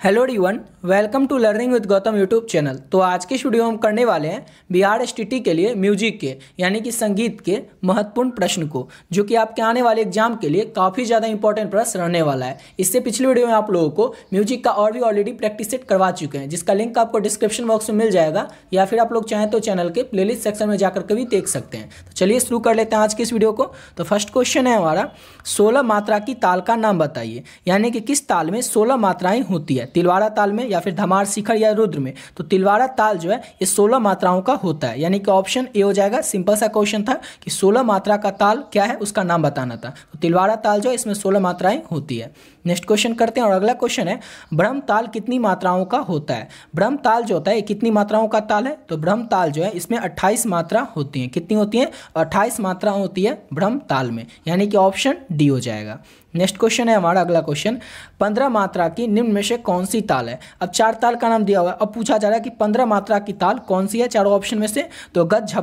Hello everyone, welcome to learning with Gautam YouTube channel. तो आज के वीडियो हम करने वाले हैं बिहार एसटीटी के लिए म्यूजिक के यानी कि संगीत के महत्वपूर्ण प्रश्न को, जो कि आपके आने वाले एग्जाम के लिए काफ़ी ज़्यादा इंपॉर्टेंट प्रश्न रहने वाला है। इससे पिछले वीडियो में आप लोगों को म्यूजिक का और भी ऑलरेडी प्रैक्टिस सेट करवा चुके हैं, जिसका लिंक आपको डिस्क्रिप्शन बॉक्स में मिल जाएगा, या फिर आप लोग चाहें तो चैनल के प्लेलिस्ट सेक्शन में जाकर के भी देख सकते हैं। तो चलिए शुरू कर लेते हैं आज के इस वीडियो को। तो फर्स्ट क्वेश्चन है हमारा, 16 मात्रा की ताल का नाम बताइए, यानी कि किस ताल में 16 मात्राएं होती है। तिलवाड़ा ताल में या फिर धमार, शिखर या रुद्र में। तो तिलवाड़ा ताल जो है ये 16 मात्राओं का होता है, यानी कि ऑप्शन ए हो जाएगा। सिंपल सा क्वेश्चन था कि 16 मात्रा का ताल क्या है, उसका नाम बताना था। तो तिलवाड़ा ताल जो है इसमें 16 मात्राएं होती है। नेक्स्ट क्वेश्चन करते हैं और अगला क्वेश्चन है, ब्रह्म ताल कितनी मात्राओं का होता है। ब्रह्म ताल जो होता है ये कितनी मात्राओं का ताल है। तो ब्रह्म ताल जो है इसमें 28 मात्रा होती है। कितनी होती है? 28 मात्रा होती है ब्रह्म ताल में, यानी कि ऑप्शन डी हो जाएगा। नेक्स्ट क्वेश्चन है हमारा अगला क्वेश्चन, 15 मात्रा की निम्न में से कौन सी ताल है। अब 4 ताल का नाम दिया हुआ है, अब पूछा जा रहा है कि 15 मात्रा की ताल कौन सी है चारों ऑप्शन में से। तो गज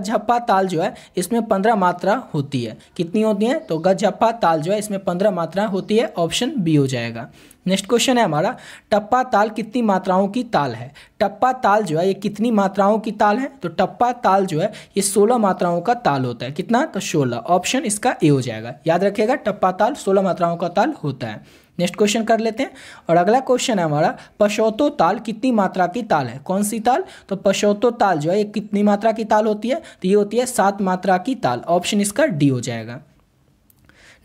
झप्पा ताल जो है इसमें 15 मात्रा होती है। कितनी होती है? तो गज झप्पा ताल जो है इसमें 15 मात्रा होती है, ऑप्शन बी हो जाएगा। नेक्स्ट क्वेश्चन है हमारा, टप्पा ताल कितनी मात्राओं की ताल है। टप्पा ताल जो है ये कितनी मात्राओं की ताल है। तो टप्पा ताल जो है ये 16 मात्राओं का ताल होता है। कितना? तो 16, ऑप्शन इसका ए हो जाएगा। याद रखिएगा, टप्पा ताल 16 मात्राओं का ताल होता है। नेक्स्ट क्वेश्चन कर लेते हैं और अगला क्वेश्चन है हमारा, पशौतो ताल कितनी मात्रा की ताल है। कौन सी ताल? तो पशौतो ताल जो है ये कितनी मात्रा की ताल होती है। तो ये होती है 7 मात्रा की ताल, ऑप्शन इसका डी हो जाएगा।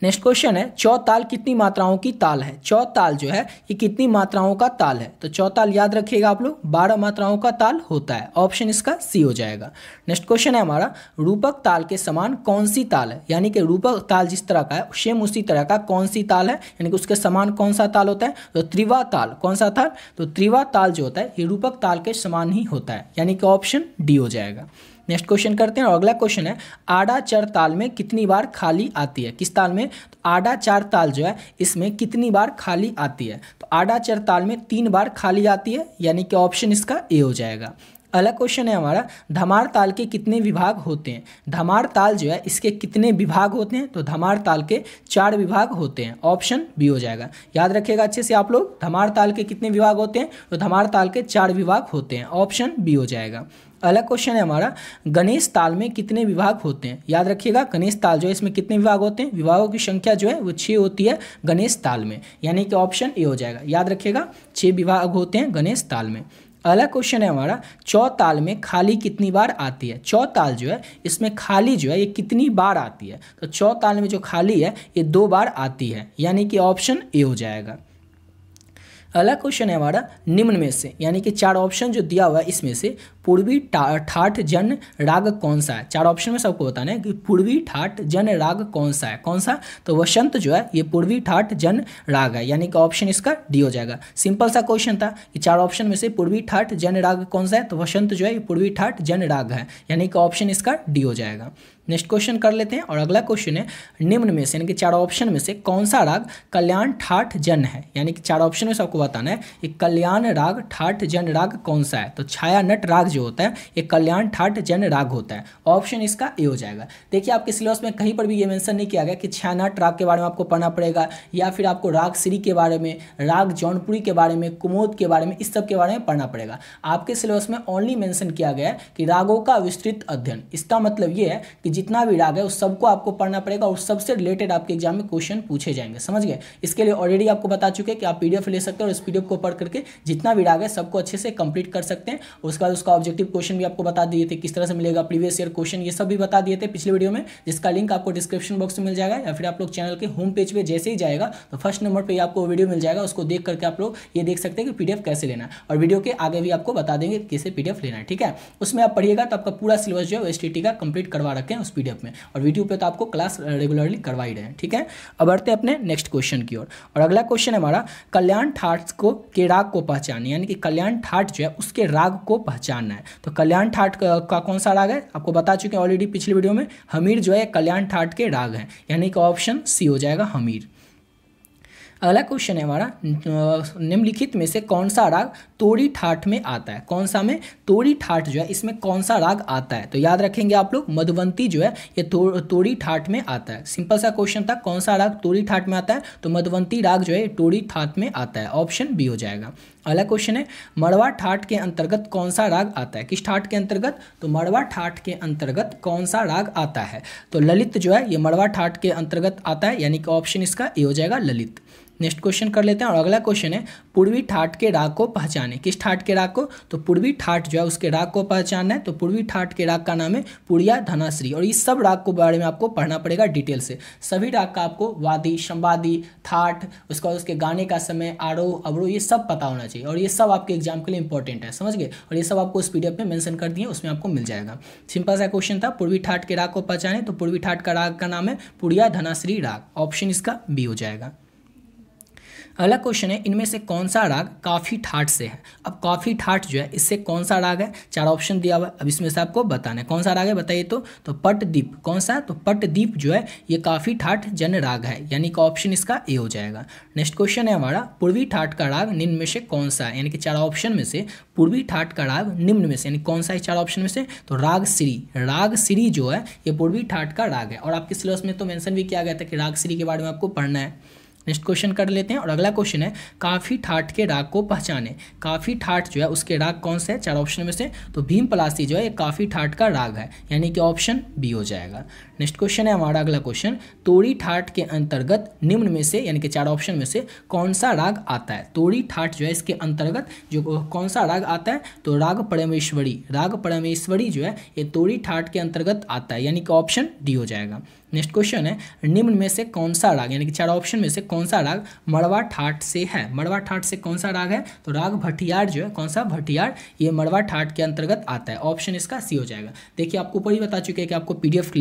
नेक्स्ट क्वेश्चन है, चौताल कितनी मात्राओं की ताल है। चौताल जो है ये कितनी मात्राओं का ताल है। तो चौताल याद रखिएगा आप लोग, 12 मात्राओं का ताल होता है, ऑप्शन इसका सी हो जाएगा। नेक्स्ट क्वेश्चन है हमारा, रूपक ताल के समान कौन सी ताल है। यानी कि रूपक ताल जिस तरह का है सेम उसी तरह का कौन सी ताल है, यानी कि उसके समान कौन सा ताल होता है। तो त्रिवा ताल। कौन सा ताल? तो त्रिवा ताल जो होता है ये रूपक ताल के समान ही होता है, यानी कि ऑप्शन डी हो जाएगा। नेक्स्ट क्वेश्चन करते हैं और अगला क्वेश्चन है, आड़ा चर ताल में कितनी बार खाली आती है। किस ताल में? तो आड़ा चार ताल जो है इसमें कितनी बार खाली आती है। तो आड़ा चर ताल में 3 बार खाली आती है, यानी कि ऑप्शन इसका ए हो जाएगा। अगला क्वेश्चन है हमारा, धमार ताल के कितने विभाग होते हैं। धमार ताल जो है इसके कितने विभाग होते हैं। तो धमार ताल के 4 विभाग होते हैं, ऑप्शन बी हो जाएगा। याद रखिएगा अच्छे से आप लोग, धमार ताल के कितने विभाग होते हैं। तो धमार ताल के 4 विभाग होते हैं, ऑप्शन बी हो जाएगा। अगला क्वेश्चन है हमारा, गणेश ताल में कितने विभाग होते हैं। याद रखिएगा, गणेश ताल जो है इसमें कितने विभाग होते हैं। विभागों की संख्या जो है वो 6 होती है गणेश ताल में, यानी कि ऑप्शन ए हो जाएगा। याद रखिएगा 6 विभाग होते हैं गणेश ताल में। अगला क्वेश्चन है हमारा, चौताल में खाली कितनी बार आती है। चौताल जो है इसमें खाली जो है ये कितनी बार आती है। तो चौताल में जो खाली है ये 2 बार आती है, यानी कि ऑप्शन ए हो जाएगा। अगला क्वेश्चन है हमारा, निम्न में से, यानी कि 4 ऑप्शन जो दिया हुआ है इसमें से पूर्वी ठाठ जन राग कौन सा है। 4 ऑप्शन में सबको बताना है कि पूर्वी ठाठ जन राग कौन सा है। कौन सा? तो वसंत जो है ये पूर्वी ठाठ जन राग है, यानी कि ऑप्शन इसका डी हो जाएगा। सिंपल सा क्वेश्चन था कि 4 ऑप्शन में से पूर्वी ठाठ जन राग कौन सा है। तो वसंत जो है ये पूर्वी ठाठ जन राग है, यानी कि ऑप्शन इसका डी हो जाएगा। नेक्स्ट क्वेश्चन कर लेते हैं और अगला क्वेश्चन है, निम्न में से, यानी कि 4 ऑप्शन में से कौन सा राग कल्याण ठाठ जन है। यानी कि 4 ऑप्शन में सबको बताना है कि कल्याण राग ठाठ जन राग कौन सा है। तो छाया नट राग जो होता है ये कल्याण ठाठ जन राग होता है, ऑप्शन इसका ए हो जाएगा। देखिए आपके सिलेबस में कहीं पर भी ये मेंशन नहीं किया गया कि छाया नट राग के बारे में आपको पढ़ना पड़ेगा, या फिर आपको राग श्री के बारे में, राग जौनपुरी के बारे में, कुमोद के बारे में, इस सब के बारे में पढ़ना पड़ेगा। आपके सिलेबस में ओनली मेंशन किया गया है कि रागों का विस्तृत अध्ययन। इसका मतलब ये है कि जितना भी राग है उस सबको आपको पढ़ना पड़ेगा और सबसे रिलेटेड आपके एग्जाम में क्वेश्चन पूछे जाएंगे। समझ गए? इसके लिए ऑलरेडी आपको बता चुके हैं कि आप पीडीएफ ले सकते हैं और इस पीडीएफ को पढ़ करके जितना भी राग है सबको अच्छे से कंप्लीट कर सकते हैं। उसके बाद उसका ऑब्जेक्टिव क्वेश्चन भी आपको बता दिए थे, किस तरह से मिलेगा, प्रीवियस ईयर क्वेश्चन ये सब भी बता दिए थे पिछले वीडियो में, जिसका लिंक आपको डिस्क्रिप्शन बॉक्स में मिल जाएगा, या फिर आप लोग चैनल के होम पेज पे जैसे ही जाएगा तो फर्स्ट नंबर पे आपको वीडियो मिल जाएगा। उसको देख करके आप लोग ये देख सकते हैं कि पीडीएफ कैसे लेना है, और वीडियो के आगे भी आपको बता देंगे कैसे पीडीएफ लेना है। ठीक है, उसमें आप पढ़िएगा तो आपका पूरा सिलेबस जो है एसटीटी का कंप्लीट करवा रखे हैं उस पीडीएफ में, और वीडियो पे तो आपको क्लास रेगुलरली करवा ही रहे हैं। ठीक है, अब बढ़ते हैं अपने नेक्स्ट क्वेश्चन की ओर और अगला क्वेश्चन है हमारा, कल्याण ठाठ के राग को पहचानिए। यानी कि कल्याण ठाठ जो है उसके राग को पहचानना है। तो कल्याण ठाठ का कौन सा राग है आपको बता चुके हैं ऑलरेडी पिछले वीडियो में। हमीर जो है कल्याण ठाठ के राग है, यानी कि ऑप्शन सी हो जाएगा हमीर। अगला क्वेश्चन है हमारा, निम्नलिखित में से कौन सा राग तोड़ी ठाठ में आता है? कौन सा में तोड़ी ठाठ जो है इसमें कौन सा राग आता है? तो याद रखेंगे आप लोग, मधुवंती जो है ये तोड़ी ठाठ में आता है। सिंपल सा क्वेश्चन था, कौन सा राग तोड़ी ठाठ में आता है? तो मधुवंती राग जो है तोड़ी ठाठ में आता है, ऑप्शन बी हो जाएगा। अगला क्वेश्चन है, मड़वा ठाठ के अंतर्गत कौन सा राग आता है? किस ठाठ के अंतर्गत? तो मड़वा ठाठ के अंतर्गत कौन सा राग आता है? तो ललित जो है ये मड़वा ठाठ के अंतर्गत आता है, यानी कि ऑप्शन इसका ए हो जाएगा, ललित। नेक्स्ट क्वेश्चन कर लेते हैं। और अगला क्वेश्चन है, पूर्वी ठाठ के राग को पहचाने। किस ठाठ के राग को? तो पूर्वी ठाठ जो है उसके राग को पहचानना है। तो पूर्वी ठाठ के राग का नाम है पुड़िया धनाश्री। और इस सब राग को बारे में आपको पढ़ना पड़ेगा डिटेल से। सभी राग का आपको वादी, संवादी, ठाठ, उसका उसके गाने का समय, आरोह, अवरोह, ये सब पता होना चाहिए। और ये सब आपके एग्जाम के लिए इंपॉर्टेंट है, समझ गए। और ये सब आपको उस PDF में मेंशन कर दिए, उसमें आपको मिल जाएगा। सिंपल सा क्वेश्चन था, पूर्वी ठाठ के राग को पहचाने। तो पूर्वी ठाठ का राग का नाम है पुड़िया धनाश्री राग, ऑप्शन इसका बी हो जाएगा। अगला क्वेश्चन है, इनमें से कौन सा राग काफी ठाठ से है? अब काफी ठाठ जो है इससे कौन सा राग है? 4 ऑप्शन दिया हुआ है, अब इसमें से आपको बताना है कौन सा राग है, बताइए। तो पटदीप। कौन सा? तो पटदीप जो है ये काफी ठाठ जन राग है, यानी कि ऑप्शन इसका ए हो जाएगा। नेक्स्ट क्वेश्चन है हमारा, पूर्वी ठाठ का राग निम्न में से कौन सा है? यानी कि 4 ऑप्शन में से पूर्वी ठाठ का राग निम्न में से, यानी कौन सा है 4 ऑप्शन में से? तो राग श्री। राग श्री जो है ये पूर्वी ठाठ का राग है, और आपके सिलेबस में तो मेंशन भी किया गया था कि राग श्री के बारे में आपको पढ़ना है। नेक्स्ट क्वेश्चन कर लेते हैं। और अगला क्वेश्चन है, काफी ठाठ के राग को पहचाने। काफी ठाठ जो है उसके राग कौन से है 4 ऑप्शन में से? तो भीम पलासी जो है ये काफी ठाठ का राग है, यानी कि ऑप्शन बी हो जाएगा। नेक्स्ट क्वेश्चन है हमारा अगला क्वेश्चन, तोड़ी ठाठ के अंतर्गत निम्न में से, यानी कि 4 ऑप्शन में से कौन सा राग आता है? तोड़ी ठाठ जो है इसके अंतर्गत जो कौन सा राग आता है? तो राग परमेश्वरी। राग परमेश्वरी जो है ये तोड़ी ठाठ के अंतर्गत आता है, यानी कि ऑप्शन डी हो जाएगा। नेक्स्ट क्वेश्चन है, निम्न में से कौन सा राग, यानी कि 4 ऑप्शन में से कौन सा राग मड़वा ठाठ से है? मड़वा ठाठ से कौन सा राग है? तो राग भटियार जो है, कौन सा? भटियार, ये मड़वा ठाठ के अंतर्गत आता है, ऑप्शन इसका सी हो जाएगा। देखिए आपको ऊपर ही बता चुके हैं कि आपको PDF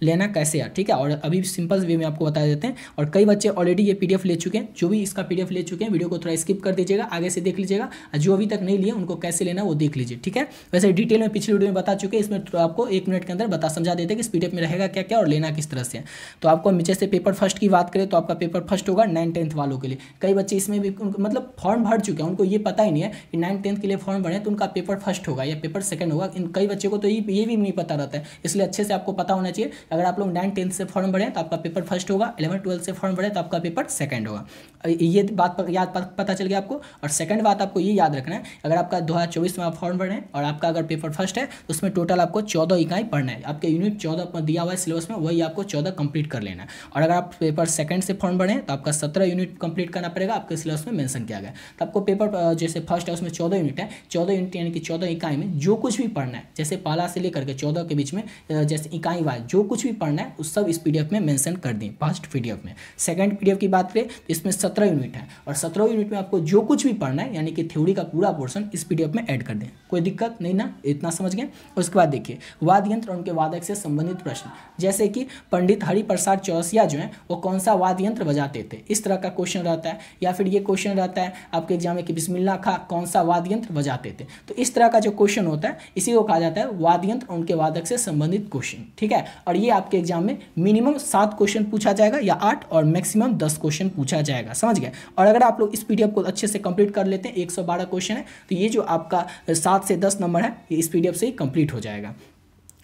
लेना कैसे है, ठीक है। और अभी सिंपल वे में आपको बता देते हैं। और कई बच्चे ऑलरेडी ये PDF ले चुके हैं, जो भी इसका PDF ले चुके हैं वीडियो को थोड़ा स्किप कर दीजिएगा, आगे से देख लीजिएगा। जो अभी तक नहीं लिए उनको कैसे लेना वो देख लीजिए, ठीक है। वैसे डिटेल में पिछले वीडियो में बता चुके हैं, इसमें तो आपको 1 मिनट के अंदर समझा देते हैं कि इस PDF में रहेगा क्या क्या और लेना किस तरह से है। तो आपको जैसे पेपर फर्स्ट की बात करें तो आपका पेपर फर्स्ट होगा 9th 10th वालों के लिए। कई बच्चे इसमें भी मतलब फॉर्म भर चुके हैं, उनको ये पता ही नहीं है कि 9th 10th के लिए फॉर्म भरे तो उनका पेपर फर्स्ट होगा या पेपर सेकंड होगा। कई बच्चों को तो ये भी नहीं पता रहता है, इसलिए अच्छे से आपको पता होना चाहिए। अगर आप लोग 9th 10th से फॉर्म भरें तो आपका पेपर फर्स्ट होगा, 11th 12th से फॉर्म भरें तो आपका पेपर सेकंड होगा। ये बात पता चल गया आपको। और सेकंड बात आपको ये याद रखना है, अगर आपका 2024 में आप फॉर्म भर रहे हैं और आपका अगर पेपर फर्स्ट है तो उसमें टोटल आपको 14 इकाई पढ़ना है। आपके यूनिट 14 दिया हुआ है सिलेबस में, वही आपको 14 कंप्लीट कर लेना है। और अगर आप पेपर सेकंड से फॉर्म भरें तो आपका 17 यूनिट कंप्लीट करना पड़ेगा, आपके सिलेबस में मेंशन किया गया। तो आपको पेपर जैसे फर्स्ट है उसमें 14 यूनिट है, 14 यूनिट यानी कि 14 इकाई में जो कुछ भी पढ़ना है, जैसे पाला से लेकर के 14 के बीच में जैसे इकाई वाइज जो कुछ भी पढ़ना है उस सब इस PDF में मेंशन कर दें, फर्स्ट PDF में। सेकंड PDF की बात करें तो इसमें 17 यूनिट है और 17 यूनिट में आपको जो कुछ भी पढ़ना है यानी कि थ्योरी का पूरा पोर्शन इस PDF में ऐड कर दें। कोई दिक्कत नहीं ना, इतना समझ गए। उसके बाद देखिए वाद्य यंत्र और उनके वादक से संबंधित प्रश्न, जैसे कि पंडित हरिप्रसाद चौरसिया जो है वो कौन सा वाद्य यंत्र बजाते थे, इस तरह का क्वेश्चन रहता है। या फिर ये क्वेश्चन रहता है आपके एग्जाम में कि बिस्मिल्लाह खां कौन सा वाद्य यंत्र बजाते थे। तो इस तरह का जो क्वेश्चन होता है इसी को कहा जाता है वाद्य यंत्र और उनके वादक से संबंधित क्वेश्चन, ठीक है। और ये आपके एग्जाम में मिनिमम 7 क्वेश्चन पूछा जाएगा या 8 और मैक्सिमम 10 क्वेश्चन पूछा जाएगा, समझ गए। और अगर आप लोग इस PDF को अच्छे से कंप्लीट कर लेते हैं, 112 क्वेश्चन है, तो ये जो आपका 7 से 10 नंबर है ये इस PDF से ही कंप्लीट हो जाएगा।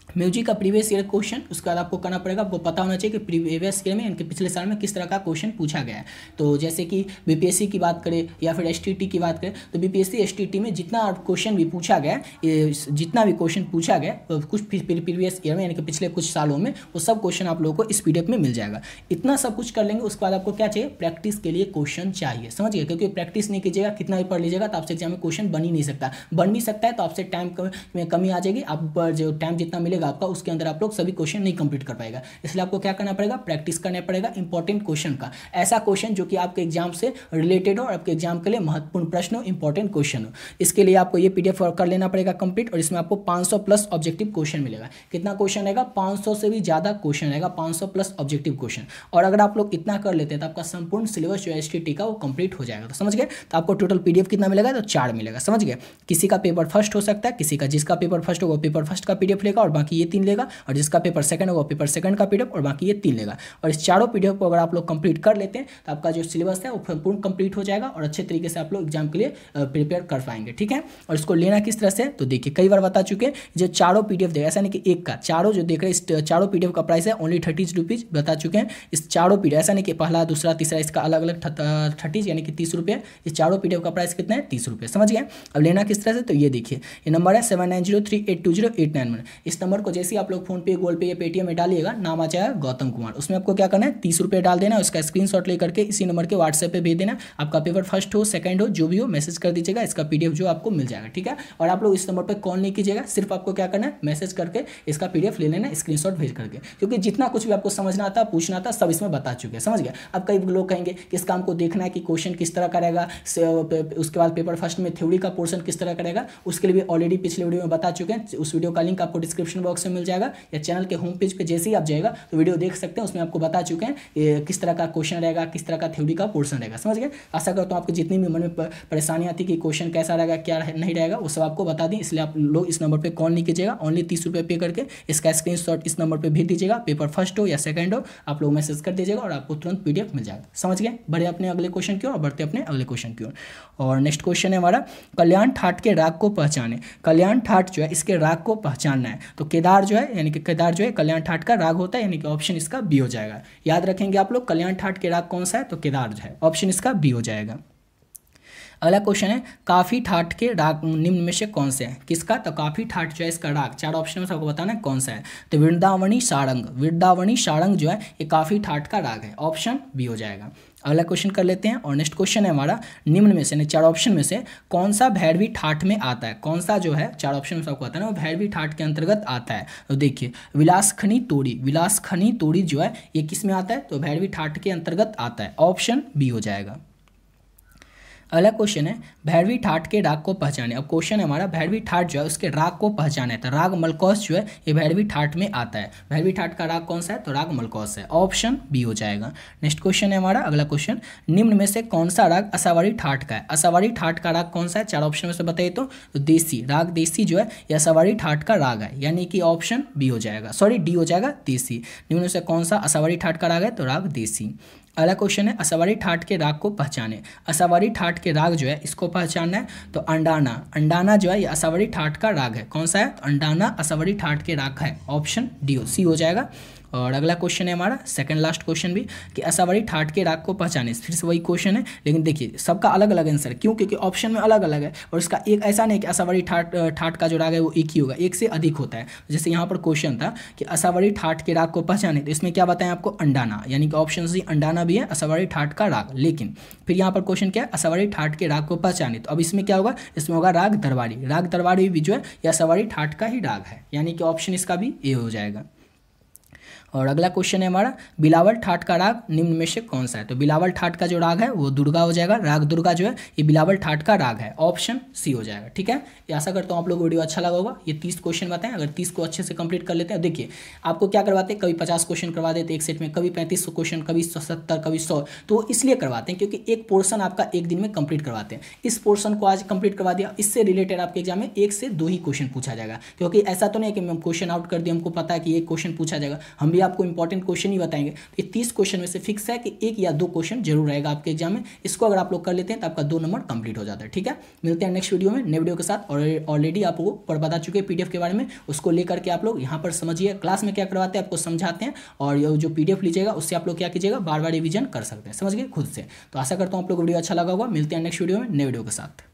म्यूजिक का प्रीवियस ईयर क्वेश्चन, उसके बाद आपको करना पड़ेगा, आपको पता होना चाहिए कि प्रीवियस ईयर में इनके पिछले साल में किस तरह का क्वेश्चन पूछा गया है। तो जैसे कि BPSC की बात करें या फिर STT की बात करें तो BPSC STT में जितना क्वेश्चन भी पूछा गया, जितना भी क्वेश्चन पूछा गया कुछ प्रीवियस ईयर में यानी कि पिछले कुछ सालों में, वो सब क्वेश्चन आप लोगों को इस PDF में मिल जाएगा। इतना सब कुछ कर लेंगे, उसके बाद आपको क्या चाहिए, प्रैक्टिस के लिए क्वेश्चन चाहिए, समझ गए। क्योंकि प्रैक्टिस नहीं कीजिएगा, कितना भी पढ़ लीजिएगा तो आपसे एग्जाम में क्वेश्चन बन ही नहीं सकता। बन भी सकता है तो आपसे टाइम में कमी आ जाएगी, आप जो टाइम जितना मिलेगा आपका उसके अंदर आप लोग सभी क्वेश्चन नहीं कंप्लीट कर पाएगा। इसलिए आपको क्या करना पड़ेगा, प्रैक्टिस करना पड़ेगा इंपॉर्टेंट क्वेश्चन का, ऐसा क्वेश्चन जो कि आपके एग्जाम से रिलेटेड हो और आपके एग्जाम के लिए महत्वपूर्ण प्रश्न हो, इंपॉर्टेंट क्वेश्चन हो। इसके लिए आपको ये PDF कर लेना पड़ेगा कंप्लीट। और इसमें आपको 500 प्लस ऑब्जेक्टिव क्वेश्चन मिलेगा। कितना क्वेश्चन रहेगा, 500 से भी ज्यादा क्वेश्चन रहेगा, 500 प्लस ऑब्जेक्टिव क्वेश्चन। और अगर आप लोग इतना कर लेते हैं तो आपका संपूर्ण सिलेबस जो STT का वो कंप्लीट हो जाएगा। तो समझ गए। तो आपको टोटल PDF कितना मिलेगा, तो 4 मिलेगा, समझ गए। किसी का पेपर फर्स्ट हो सकता है, किसी का जिसका पेपर फर्स्ट होगा पेपर फर्स्ट का PDF लेगा और बाकी बाकी ये 3 लेगा, और जिसका पेपर सेकंड होगा पेपर सेकंड का पीडीएफ, और बाकी ये 3 लेगा। और इस चारों पीडीएफ को अगर आप लोग कंप्लीट कर लेते हैं तो आपका जो सिलेबस है वो पूर्ण कंप्लीट हो जाएगा और अच्छे तरीके से आप लोग एग्जाम के लिए प्रिपेयर कर पाएंगे, ठीक है। और इसको लेना किस तरह से, तो देखिए कई बार बता चुके हैं, जो चारों पीडीएफ देगा, ऐसा नहीं कि एक का, चारों जो देख रहे हैं इस चारों पीडीएफ का प्राइस है ओनली 30 रुपीज़, बता चुके हैं। इस चारों पीडीएफ, ऐसा नहीं कि पहला दूसरा तीसरा, इसका अलग अलग 30 यानी कि 30 रुपये। इस चारों पीडीएफ का प्राइस कितना है, 30 रुपये, समझ गए। अब लेना किस तरह से, तो ये देखिए ये नंबर है 7903820891। इस नंबर को जैसे ही आप लोग फोन पे, गूगल पे या पेटीएम में डालिएगा, नाम आ जाएगा गौतम कुमार। उसमें आपको क्या करना है, 30 रुपये डाल देना, उसका स्क्रीनशॉट लेकर के इसी नंबर के व्हाट्सएप पे भेज देना। आपका पेपर फर्स्ट हो सेकंड हो जो भी हो मैसेज कर दीजिएगा, इसका पीडीएफ जो आपको मिल जाएगा, ठीक है। और आप लोग इस नंबर पर कॉल नहीं कीजिएगा, सिर्फ आपको क्या करना है, मैसेज करके इसका पीडीएफ ले लेना स्क्रीनशॉट भेज करके, क्योंकि जितना कुछ भी आपको समझना था, पूछना था, सब इसमें बता चुके हैं, समझ गया। अब कई लोग कहेंगे कि इस काम को देखना है कि क्वेश्चन किस तरह का रहेगा, उसके बाद पेपर फर्स्ट में थ्योरी का पोर्शन किस तरह का रहेगा, उसके लिए भी ऑलरेडी पिछले वीडियो में बता चुके हैं। उस वीडियो का लिंक आपको डिस्क्रिप्शन बॉक्स में मिल जाएगा, या चैनल के होम पेज पे जैसे ही आप जाएगा तो वीडियो देख सकते हैं, उसमें आपको बता चुके हैं किस तरह का क्वेश्चन रहेगा, किस तरह का थ्योरी का पोर्शन रहेगा, समझ गए। आशा करता हूँ आपको जितनी भी मन में परेशानी आती कि क्वेश्चन कैसा रहेगा क्या नहीं रहेगा, वो सब आपको बता दी। इसलिए आप लोग इस नंबर पर कॉल नहीं कीजिएगा, ओनली 30 रुपये पे करके इसका स्क्रीनशॉट इस नंबर पर भेज दीजिएगा। पेपर फर्स्ट हो या सेकंड हो आप लोग मैसेज कर दीजिएगा और आपको तुरंत पीडीएफ मिल जाएगा, समझ गए। बढ़े अपने अगले क्वेश्चन की ओर, बढ़ते अपने अगले क्वेश्चन की ओर। और नेक्स्ट क्वेश्चन है हमारा, कल्याण ठाट के राग को पहचाने। कल्याण ठाट जो है इसके राग को पहचानना है, तो केदार जो है यानी कि केदार जो है कल्याण ठाट का राग होता है, यानी कि ऑप्शन इसका बी हो जाएगा। याद रखेंगे आप लोग, कल्याण ठाट के राग कौन सा है, तो केदार जो है, ऑप्शन इसका बी हो जाएगा। अगला क्वेश्चन है, काफी ठाट के राग निम्न में से कौन से है, किसका, तो काफी ठाट जो है इसका राग, चार ऑप्शन में सबको बताना है कौन सा है। तो वृंदावनी सारंग, वृंदावनी सारंग जो है ये काफी ठाट का राग है, ऑप्शन बी हो जाएगा। अगला क्वेश्चन कर लेते हैं। और नेक्स्ट क्वेश्चन है हमारा, निम्न में से चार ऑप्शन में से कौन सा भैरवी ठाट में आता है, कौन सा जो है चार ऑप्शन में सबको आता है ना वो भैरवी ठाट के अंतर्गत आता है। तो देखिए विलासखनी तोड़ी, विलासखनी तोड़ी जो है ये किस में आता है, तो भैरवी ठाट के अंतर्गत आता है, ऑप्शन बी हो जाएगा। अगला क्वेश्चन है, भैरवी ठाट के राग को पहचाने। अब क्वेश्चन है हमारा, भैरवी ठाट जो है उसके राग को पहचाने, तो राग मलकौस जो है ये भैरवी ठाट में आता है। भैरवी ठाट का राग कौन सा है, तो राग मलकौस है, ऑप्शन बी हो जाएगा। नेक्स्ट क्वेश्चन है हमारा, अगला क्वेश्चन, निम्न में से कौन सा राग असावारी ठाट का है। असावारी ठाट का राग कौन सा है, चार ऑप्शन में से बताइए। तो देसी राग, देसी जो है ये असावारी ठाट का राग है, यानी कि ऑप्शन बी हो जाएगा, सॉरी डी हो जाएगा, देसी। निम्न में से कौन सा असावारी ठाट का राग है, तो राग देसी। अगला क्वेश्चन है, असावारी ठाट के राग को पहचाने। असावारी ठाट के राग जो है इसको पहचानना है, तो अंडाना, अंडाना जो है ये असावारी ठाट का राग है, कौन सा है, तो अंडाना असावारी ठाट के राग है, ऑप्शन डी सी हो जाएगा। और अगला क्वेश्चन है हमारा, सेकंड लास्ट क्वेश्चन भी, कि असावारी ठाट के राग को पहचाने। फिर से वही क्वेश्चन है, लेकिन देखिए सबका अलग अलग आंसर है, क्यों, क्योंकि ऑप्शन में अलग अलग है। और इसका एक ऐसा नहीं कि असावारी ठाट का जो राग है वो एक ही होगा, एक से अधिक होता है। जैसे यहाँ पर क्वेश्चन था कि असावारी ठाट के राग को पहचाने, तो इसमें क्या बताएं आपको, अंडाना, यानी कि ऑप्शन सी अंडाना भी है असावारी ठाट का राग। लेकिन फिर यहाँ पर क्वेश्चन क्या है, असावारी ठाट के राग को पहचाने, तो अब इसमें क्या होगा, इसमें होगा राग दरबारी। राग दरबारी भी जो है यह असावारी ठाट का ही राग है, यानी कि ऑप्शन इसका भी ए हो जाएगा। और अगला क्वेश्चन है हमारा, बिलावल ठाट का राग निम्न में से कौन सा है। तो बिलावल ठाट का जो राग है वो दुर्गा हो जाएगा, राग दुर्गा जो है ये बिलावल ठाट का राग है, ऑप्शन सी हो जाएगा। ठीक है, ये आशा करता हूँ आप लोग वीडियो अच्छा लगा होगा। ये 30 क्वेश्चन बताएं, अगर 30 को अच्छे से कंप्लीट कर लेते हैं, देखिए आपको क्या करवाते हैं, कभी 50 क्वेश्चन करवा देते एक सेट में, कभी 35 क्वेश्चन, कभी 70, कभी 100। तो इसलिए करवाते हैं क्योंकि एक पोर्शन आपका एक दिन में कंप्लीट करवाते हैं। इस पोर्शन को आज कंप्लीट करवा दिया, इससे रिलेटेड आपके एग्जाम में 1 से 2 ही क्वेश्चन पूछा जाएगा, क्योंकि ऐसा तो नहीं है कि हम क्वेश्चन आउट कर दिए, हमको पता है कि एक क्वेश्चन पूछा जाएगा, हम भी आपको इंपॉर्टेंट क्वेश्चन ही बताएंगे। तो ये 30 क्वेश्चन में से फिक्स है कि 1 या 2 क्वेश्चन जरूर रहेगा आपके एग्जाम में। इसको अगर आप लोग कर लेते हैं तो आपका 2 नंबर कंप्लीट हो जाता है। ठीक है, मिलते हैं नेक्स्ट वीडियो में नए वीडियो के साथ। और ऑलरेडी आपको पर बता चुके हैं पीडीएफ के बारे में, उसको लेकर के आप लोग यहाँ पर समझिए, क्लास में क्या करवाते हैं आपको समझाते हैं, और ये जो पीडीएफ लीजिएगा उससे आप लोग क्या कीजिएगा, बार बार रिवीजन कर सकते हैं, समझ गए खुद से। तो आशा करता हूँ आप लोग वीडियो अच्छा लगा होगा। मिलते हैं नेक्स्ट वीडियो में नए वीडियो के साथ।